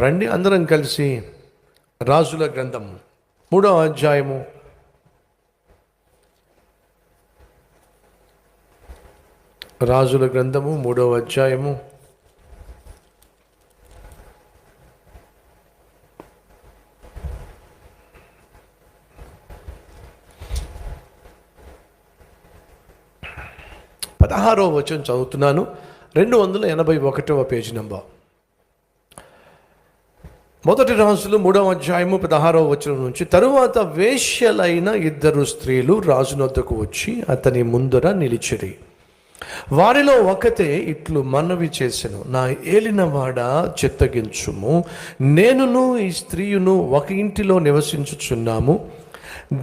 రండి అందరం కలిసి రాజుల గ్రంథం 3వ అధ్యాయము రాజుల గ్రంథము 3వ అధ్యాయము 16వ వచనం చదువుతున్నాను. 281వ పేజీ నంబర్. మొదటి రాజులు 3వ అధ్యాయము 16వ వచనం నుంచి. తరువాత వేశ్యలైన 2 స్త్రీలు రాజునొద్దకు వచ్చి అతని ముందర నిలిచిరి. వారిలో ఒకతే ఇట్లు మనవి చేసెను, నా ఏలినవాడ చిత్తగించుము, నేనును ఈ స్త్రీయును ఒక ఇంటిలో నివసించుచున్నాము.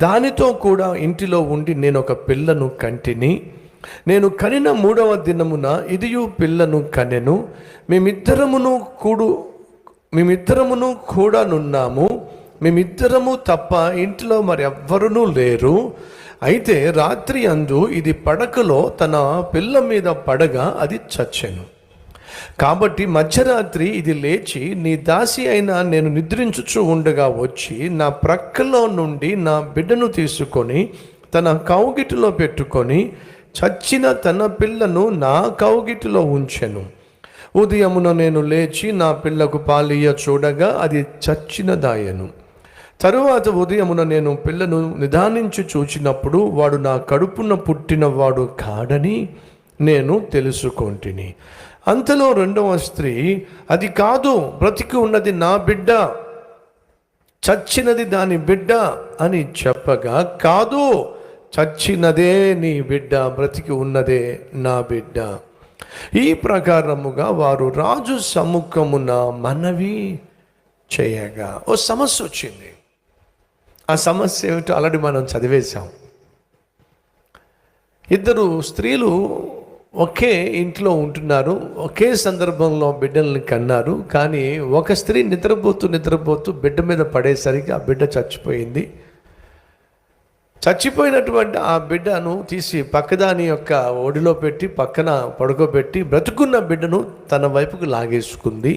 దానితో కూడా ఇంటిలో ఉండి నేను ఒక పిల్లను కంటిని. నేను కనిన 3వ దినమున ఇదియు పిల్లను కనెను. మేమిద్దరమును కూడా నున్నాము. మేమిద్దరము తప్ప ఇంట్లో మరి ఎవ్వరునూ లేరు. అయితే రాత్రి అందు ఇది పడకలో తన పిల్ల మీద పడగా అది చచ్చెను. కాబట్టి మధ్యరాత్రి ఇది లేచి నీ దాసి అయిన నేను నిద్రించుచు ఉండగా వచ్చి నా ప్రక్కలో నుండి నా బిడ్డను తీసుకొని తన కౌగిటిలో పెట్టుకొని చచ్చిన తన పిల్లను నా కౌగిటిలో ఉంచెను. ఉదయమున నేను లేచి నా పిల్లకు పాలియ చూడగా అది చచ్చినదాయను. తరువాత ఉదయమున నేను పిల్లను నిదానించి చూచినప్పుడు వాడు నా కడుపున పుట్టినవాడు కాడని నేను తెలుసుకొంటిని. అంతలో 2వ స్త్రీ, అది కాదు, బ్రతికి ఉన్నది నా బిడ్డ, చచ్చినది దాని బిడ్డ అని చెప్పగా, కాదు, చచ్చినదే నీ బిడ్డ, బ్రతికి ఉన్నదే నా బిడ్డ. ఈ ప్రకారముగా వారు రాజు సముఖమున మనవి చేయగా ఓ సమస్య వచ్చింది. ఆ సమస్య ఏమిటో ఆల్రెడీ మనం చదివేశాం. 2 స్త్రీలు ఒకే ఇంట్లో ఉంటున్నారు, ఒకే సందర్భంలో బిడ్డల్ని కన్నారు. కానీ ఒక స్త్రీ నిద్రపోతూ బిడ్డ మీద పడేసరికి ఆ బిడ్డ చచ్చిపోయింది. చచ్చిపోయినటువంటి ఆ బిడ్డను తీసి పక్కదాని యొక్క ఒడిలో పెట్టి పక్కన పడుకోబెట్టి బ్రతుకున్న బిడ్డను తన వైపుకు లాగేసుకుంది.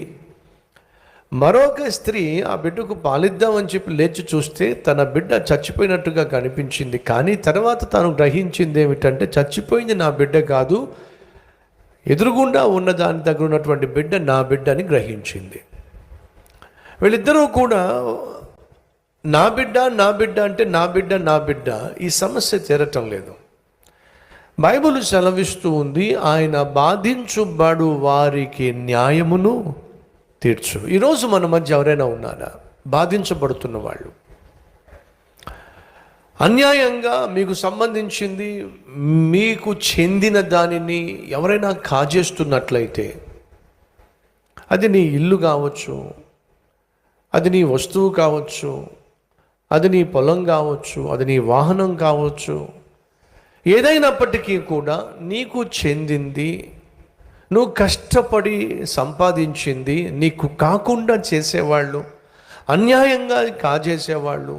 మరొక స్త్రీ ఆ బిడ్డకు పాలిద్దామని చెప్పి లేచి చూస్తే తన బిడ్డ చచ్చిపోయినట్టుగా కనిపించింది. కానీ తర్వాత తాను గ్రహించింది ఏమిటంటే, చచ్చిపోయింది నా బిడ్డ కాదు, ఎదురుగుండా ఉన్న దాని దగ్గర ఉన్నటువంటి బిడ్డ నా బిడ్డ అని గ్రహించింది. వీళ్ళిద్దరూ కూడా నా బిడ్డ అంటే నా బిడ్డ ఈ సమస్య తీరటం లేదు. బైబిల్ సెలవిస్తూ ఉంది, ఆయన బాధించుబడు వారికి న్యాయమును తీర్చు. ఈరోజు మన మధ్య ఎవరైనా ఉన్నారా బాధించబడుతున్న వాళ్ళు? అన్యాయంగా మీకు సంబంధించింది, మీకు చెందిన దానిని ఎవరైనా కాజేస్తున్నట్లయితే, అది నీ ఇల్లు కావచ్చు, అది నీ వస్తువు కావచ్చు, అది నీ పొలం కావచ్చు, అది నీ వాహనం కావచ్చు, ఏదైనప్పటికీ కూడా నీకు చెందింది, నువ్వు కష్టపడి సంపాదించింది నీకు కాకుండా చేసేవాళ్ళు, అన్యాయంగా కాజేసేవాళ్ళు,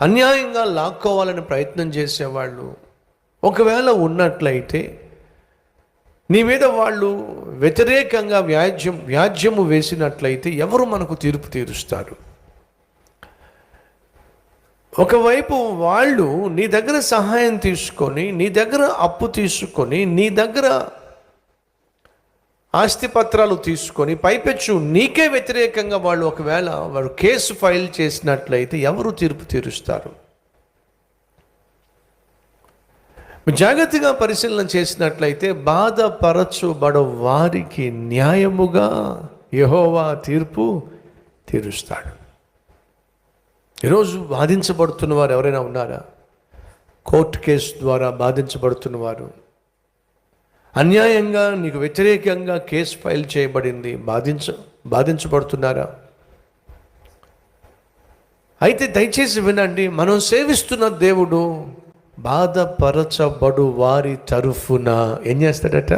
అన్యాయంగా లాక్కోవాలని ప్రయత్నం చేసేవాళ్ళు ఒకవేళ ఉన్నట్లయితే, నీ మీద వాళ్ళు వ్యతిరేకంగా వ్యాజ్యము వేసినట్లయితే ఎవరు మనకు తీర్పు తీరుస్తారు? ఒకవైపు వాళ్ళు నీ దగ్గర సహాయం తీసుకొని, నీ దగ్గర అప్పు తీసుకొని, నీ దగ్గర ఆస్తిపత్రాలు తీసుకొని, పైపెచ్చు నీకే వ్యతిరేకంగా వాళ్ళు ఒకవేళ వారు కేసు ఫైల్ చేసినట్లయితే ఎవరు తీర్పు తీరుస్తారు? జాగ్రత్తగా పరిశీలన చేసినట్లయితే బాధపరచుబడు వారికి న్యాయముగా యెహోవా తీర్పు తీరుస్తాడు. ఈరోజు బాధించబడుతున్న వారు ఎవరైనా ఉన్నారా? కోర్టు కేసు ద్వారా బాధించబడుతున్నవారు, అన్యాయంగా నీకు వ్యతిరేకంగా కేసు ఫైల్ చేయబడింది, బాధించబడుతున్నారా? అయితే దయచేసి వినండి, మనం సేవిస్తున్న దేవుడు బాధపరచబడు వారి తరఫున ఏం చేస్తాడట?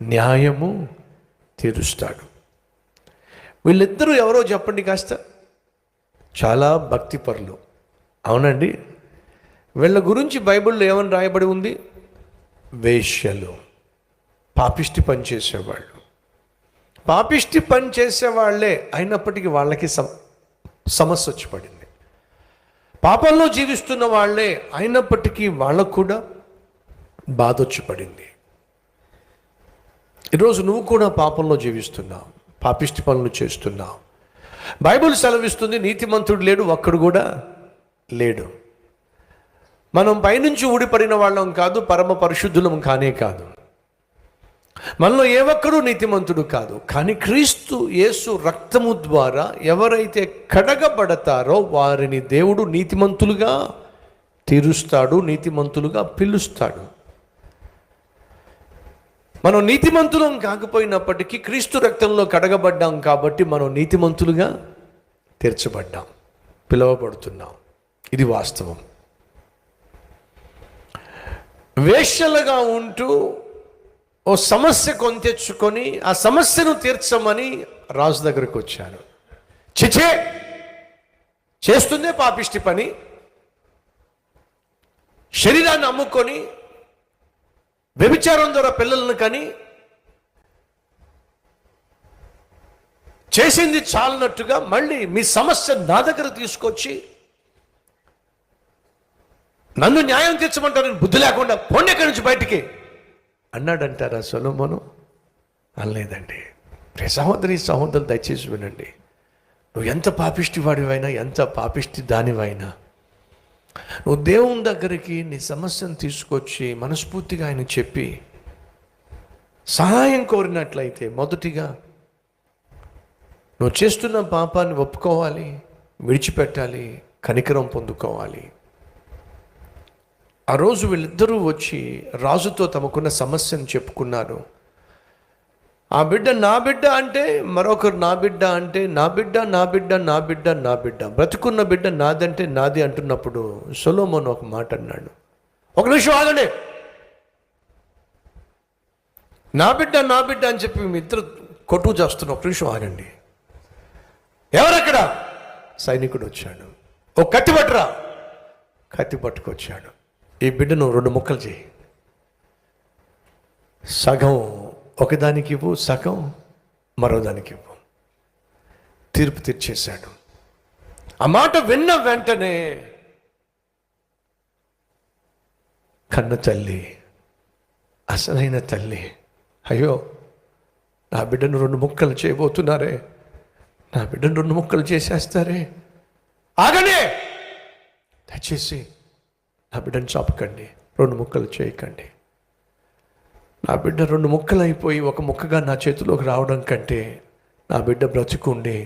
న్యాయము తీరుస్తాడు. వీళ్ళిద్దరూ ఎవరో చెప్పండి కాస్త. చాలా భక్తిపరులు, అవునండి. వీళ్ళ గురించి బైబిల్లో ఏమని రాయబడి ఉంది? వేశ్యలు, పాపిష్టి పనిచేసేవాళ్ళు, పాపిష్టి పని చేసేవాళ్లే అయినప్పటికీ వాళ్ళకి సమస్య వచ్చి పడింది. పాపంలో జీవిస్తున్న వాళ్ళే అయినప్పటికీ వాళ్ళకు కూడా బాధ వచ్చి పడింది. ఈరోజు నువ్వు కూడా పాపంలో జీవిస్తున్నావు, పాపిష్టి పనులు చేస్తున్నావు. బైబిల్ సెలవిస్తుంది, నీతిమంతుడు లేడు, ఒక్కడు కూడా లేడు. మనం పైనుంచి ఊడిపడిన వాళ్ళం కాదు, పరమ పరిశుద్ధులం కానే కాదు. మనలో ఏ ఒక్కడూ నీతిమంతుడు కాదు. కానీ క్రీస్తు యేసు రక్తము ద్వారా ఎవరైతే కడగబడతారో వారిని దేవుడు నీతిమంతులుగా తీరుస్తాడు, నీతిమంతులుగా పిలుస్తాడు. మనం నీతిమంతులం కాకపోయినప్పటికీ క్రీస్తు రక్తంలో కడగబడ్డాం కాబట్టి మనం నీతిమంతులుగా తీర్చబడ్డాం, పిలువబడుతున్నాం. ఇది వాస్తవం. వేశ్యలుగా ఉంటూ ఓ సమస్య కొని తెచ్చుకొని ఆ సమస్యను తీర్చమని రాజు దగ్గరకు వచ్చాను. చిచే, చేస్తుందే పాపిష్టి పని, శరీరాన్ని అమ్ముకొని వ్యభిచారం ద్వారా పిల్లలను కని చేసింది చాలినట్టుగా మళ్ళీ మీ సమస్య నా దగ్గర తీసుకొచ్చి నన్ను న్యాయం తీర్చమంటారని బుద్ధి లేకుండా పోండి ఎక్కడి నుంచి బయటికి అన్నాడంటారా సొలొమోను? అనలేదండి. సహోదరులు దయచేసి వినండి. నువ్వు ఎంత పాపిష్టి వాడివైనా, ఎంత పాపిష్టి దానివైనా, నువ్వు దేవుని దగ్గరికి నీ సమస్యను తీసుకొచ్చి మనస్ఫూర్తిగా ఆయన చెప్పి సహాయం కోరినట్లయితే మొదటిగా నువ్వు చేస్తున్న పాపాన్ని ఒప్పుకోవాలి, విడిచిపెట్టాలి, కనికరం పొందుకోవాలి. ఆ రోజు వీళ్ళిద్దరూ వచ్చి రాజుతో తమకున్న సమస్యను చెప్పుకున్నారు. ఆ బిడ్డ నా బిడ్డ అంటే, మరొకరు నా బిడ్డ అంటే, నా బిడ్డ నా బిడ్డ నా బిడ్డ నా బిడ్డ, బ్రతుకున్న బిడ్డ నాదంటే నాది అంటున్నప్పుడు సొలొమోను ఒక మాట అన్నాడు. ఒక నిమిషం ఆగండి. నా బిడ్డ నా బిడ్డ అని చెప్పి మీ ఇద్దరు కొట్టు చేస్తున్న ఒక నిమిషం ఆగండి. ఎవరక్కడ? సైనికుడు వచ్చాడు. ఓ కత్తి పట్టురా. కత్తి పట్టుకొచ్చాడు. ఈ బిడ్డను 2 ముక్కలు చేయి, సగం ఒకదానికి ఇవ్వు, సగం మరో దానికి ఇవ్వు. తీర్పు తీర్చేశాడు. ఆ మాట విన్న వెంటనే కన్న తల్లి, అసలైన తల్లి, అయ్యో నా బిడ్డను 2 ముక్కలు చేయబోతున్నారే, నా బిడ్డను 2 ముక్కలు చేసేస్తారే, ఆగనే, దయచేసి నా బిడ్డను చాపకండి, 2 ముక్కలు చేయకండి. నా బిడ్డ 2 ముక్కలు అయిపోయి 1 ముక్కగా నా చేతిలోకి రావడం కంటే నా బిడ్డ బ్రతుకుండి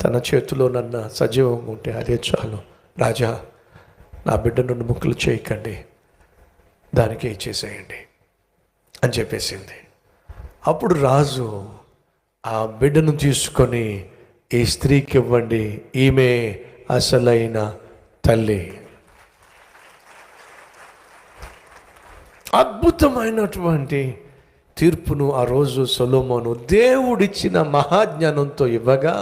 తన చేతిలో నన్న సజీవంగా ఉంటే అదే చాలు. రాజా, నా బిడ్డ 2 ముక్కలు చేయకండి, దానికే ఇచ్చేసేయండి అని చెప్పేసింది. అప్పుడు రాజు ఆ బిడ్డను తీసుకొని ఈ స్త్రీకి ఇవ్వండి, ఈమె అసలైన తల్లి. అద్భుతమైనటువంటి తీర్పును ఆ రోజు సొలొమోను దేవుడిచ్చిన మహాజ్ఞానంతో ఇవ్వగా